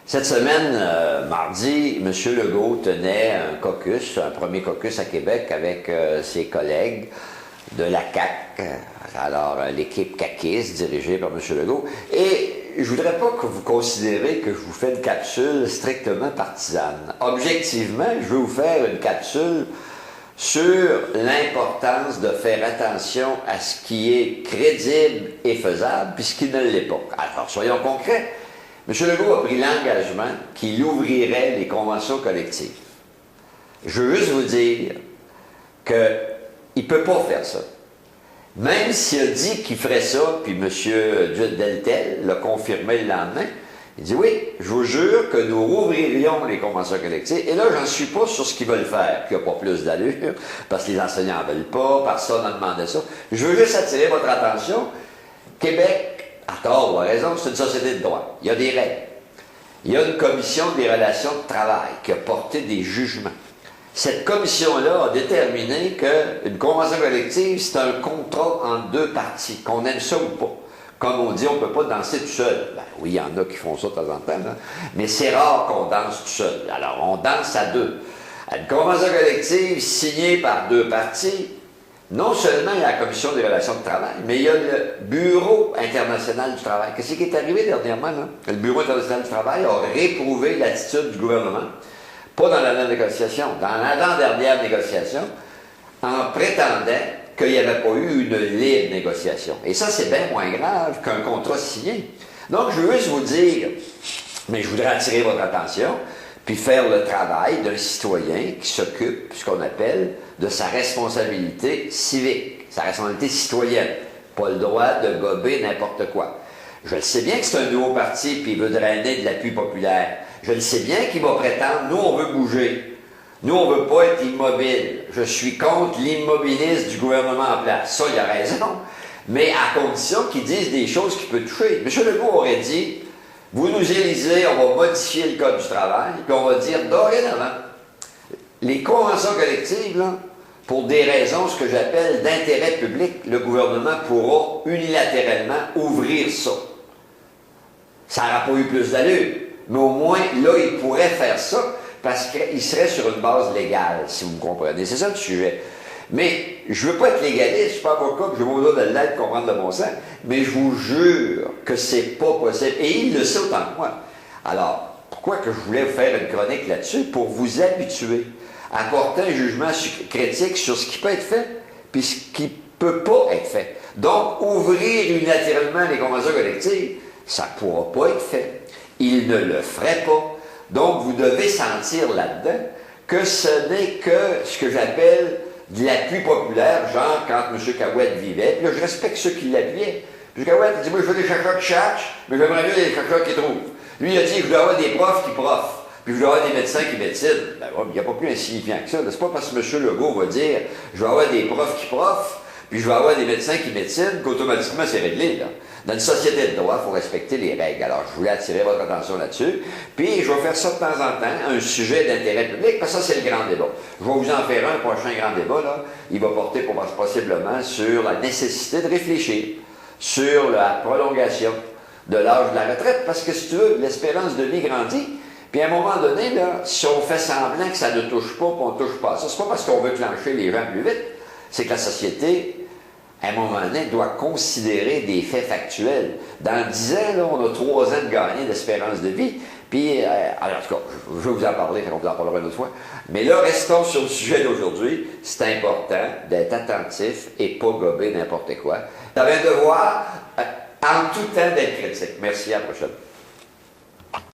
Cette semaine, mardi, M. Legault tenait un caucus, un premier caucus à Québec avec ses collègues de la CAQ, alors l'équipe caquiste dirigée par M. Legault. Et je ne voudrais pas que vous considérez que je vous fais une capsule strictement partisane. Objectivement, je vais vous faire une capsule sur l'importance de faire attention à ce qui est crédible et faisable, puis ce qui ne l'est pas. Alors, soyons concrets. M. Legault a pris l'engagement qu'il ouvrirait les conventions collectives. Je veux juste vous dire qu'il ne peut pas faire ça. Même s'il a dit qu'il ferait ça, puis M. Deltel l'a confirmé le lendemain, il dit oui, je vous jure que nous rouvririons les conventions collectives. Et là, j'en suis pas sur ce qu'ils veulent faire, qui n'a pas plus d'allure, parce que les enseignants n'en veulent pas, personne n'a demandé ça. Je veux juste attirer votre attention. Québec, à tort ou à raison, c'est une société de droit. Il y a des règles. Il y a une commission des relations de travail qui a porté des jugements. Cette commission-là a déterminé qu'une convention collective, c'est un contrat entre deux parties, qu'on aime ça ou pas. Comme on dit, on ne peut pas danser tout seul. Ben, oui, il y en a qui font ça de temps en temps, hein? Mais c'est rare qu'on danse tout seul. Alors, on danse à deux. Une convention collective signée par deux parties, non seulement il y a la Commission des relations de travail, mais il y a le Bureau international du travail. Qu'est-ce qui est arrivé dernièrement, là? Le Bureau international du travail a réprouvé l'attitude du gouvernement, pas dans la dernière négociation, dans l'avant-dernière négociation, en prétendant qu'il n'y avait pas eu une libre négociation. Et ça, c'est bien moins grave qu'un contrat signé. Donc, je veux juste vous dire, mais je voudrais attirer votre attention, puis faire le travail d'un citoyen qui s'occupe, ce qu'on appelle, de sa responsabilité civique, sa responsabilité citoyenne. Pas le droit de gober n'importe quoi. Je le sais bien que c'est un nouveau parti, puis il veut drainer de l'appui populaire. Je le sais bien qu'il va prétendre, nous, on veut bouger. Nous, on ne veut pas être immobile. Je suis contre l'immobilisme du gouvernement en place. Ça, il a raison. Mais à condition qu'il dise des choses qui peuvent toucher. M. Legault aurait dit, vous nous élisez, on va modifier le Code du travail, puis on va dire, dorénavant, les conventions collectives, là, pour des raisons, ce que j'appelle d'intérêt public, le gouvernement pourra unilatéralement ouvrir ça. Ça n'aura pas eu plus d'allure. Mais au moins, là, il pourrait faire ça, parce qu'il serait sur une base légale, si vous me comprenez. C'est ça le sujet. Mais je ne veux pas être légaliste, je ne suis pas avocat, je n'ai pas besoin de l'aide pour comprendre le bon sens, mais je vous jure que c'est pas possible. Et il le sait autant que moi. Alors, pourquoi que je voulais vous faire une chronique là-dessus? Pour vous habituer à porter un jugement critique sur ce qui peut être fait, puis ce qui ne peut pas être fait. Donc, ouvrir unilatéralement les conventions collectives, ça ne pourra pas être fait. Il ne le ferait pas. Donc, vous devez sentir là-dedans que ce n'est que ce que j'appelle de l'appui populaire, genre quand M. Cahouette vivait. Puis là, je respecte ceux qui l'appuyaient. M. Cahouette, il dit, moi, je veux des chercheurs qui cherchent, mais j'aimerais mieux des chercheurs qui trouvent. Lui, il a dit, je voulais avoir des profs qui proffent, puis je voulais avoir des médecins qui médecinent. Ben, il n'y a pas plus insignifiant que ça. C'est pas parce que M. Legault va dire, je vais avoir des profs qui proffent, puis je vais avoir des médecins qui médecinent, qu'automatiquement, c'est réglé, là. Dans une société de droit, il faut respecter les règles. Alors, je voulais attirer votre attention là-dessus. Puis, je vais faire ça de temps en temps, un sujet d'intérêt public, parce que ça, c'est le grand débat. Je vais vous en faire un prochain grand débat, là. Il va porter possiblement sur la nécessité de réfléchir sur la prolongation de l'âge de la retraite, parce que, si tu veux, l'espérance de vie grandit. Puis, à un moment donné, là, si on fait semblant que ça ne touche pas, puis on ne touche pas à ça, c'est pas parce qu'on veut clencher les gens plus vite, c'est que la société, à un moment donné, doit considérer des faits factuels. Dans 10 ans, là, on a 3 ans de gagner d'espérance de vie. Puis, alors, en tout cas, je vais vous en parler, on vous en parlera une autre fois. Mais là, restons sur le sujet d'aujourd'hui. C'est important d'être attentif et pas gober n'importe quoi. Vous avez un devoir, en tout temps, d'être critique. Merci, à la prochaine.